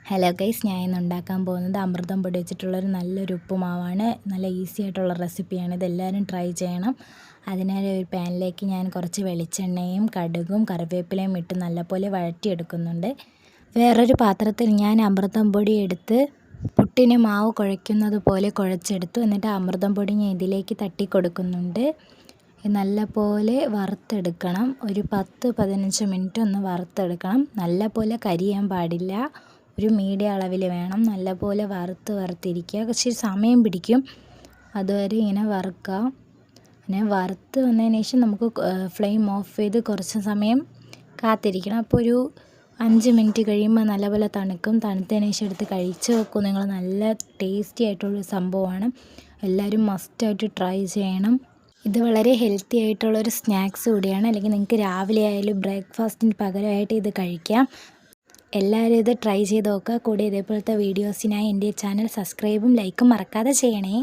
Hello guys, ഞാൻ ഇന്ന് ഉണ്ടാക്കാൻ പോകുന്നത് അമൃതം പൊടി വെച്ചിട്ടുള്ളൊരു നല്ലൊരു ഉപ്പുമാവാണ്. നല്ല ഈസി ആയിട്ടുള്ള റെസിപ്പിയാണ്. ഇതെല്ലാവരും ട്രൈ ചെയ്യണം. അതിനായി ഒരു പാനിലേക്ക് ഞാൻ കുറച്ച് വെളിച്ചെണ്ണയും കടുകും കറിവേപ്പിലയും ഇട്ട് നല്ലപോലെ വഴറ്റിയെടുക്കുന്നുണ്ട്. വേറൊരു പാത്രത്തിൽ ഞാൻ അമൃതം പൊടി എടുത്ത് പുട്ടിന് മാവ് കുഴയ്ക്കുന്നത് പോലെ കുഴച്ചെടുത്തു. എന്നിട്ട് അമൃതം പൊടി ഞാൻ ഇതിലേക്ക് തട്ടി കൊടുക്കുന്നുണ്ട്. നല്ലപോലെ വറുത്തെടുക്കണം. ഒരു 10-15 മിനിറ്റ് ഒന്ന് വറുത്തെടുക്കണം. നല്ലപോലെ കരിയാൻ പാടില്ല. ഒരു മീഡിയം അളവിൽ വേണം. നല്ലപോലെ വറുത്തിരിക്കുക. കുറച്ച് സമയം പിടിക്കും. അതുവരെ ഇങ്ങനെ വറുക്കുക. പിന്നെ വറുത്ത് വന്നതിന് ശേഷം നമുക്ക് ഫ്ലെയിം ഓഫ് ചെയ്ത് കുറച്ച് സമയം കാത്തിരിക്കണം. അപ്പോൾ ഒരു 5 മിനിറ്റ് കഴിയുമ്പോൾ നല്ലപോലെ തണുക്കും. തണുത്തതിന് ശേഷം എടുത്ത് കഴിച്ച് നോക്കൂ. നിങ്ങൾ നല്ല ടേസ്റ്റി ആയിട്ടുള്ളൊരു സംഭവമാണ്. എല്ലാവരും മസ്റ്റായിട്ട് ട്രൈ ചെയ്യണം. ഇത് വളരെ ഹെൽത്തി ആയിട്ടുള്ളൊരു സ്നാക്സ് കൂടിയാണ്. അല്ലെങ്കിൽ നിങ്ങൾക്ക് രാവിലെ ആയാലും ബ്രേക്ക്ഫാസ്റ്റിന് പകരമായിട്ട് ഇത് കഴിക്കാം. എല്ലാവരും ഇത് ട്രൈ ചെയ്ത് നോക്കുക. കൂടെ ഇതേപോലത്തെ വീഡിയോസിനായി എൻ്റെ ചാനൽ സബ്സ്ക്രൈബും ലൈക്കും മറക്കാതെ ചെയ്യണേ.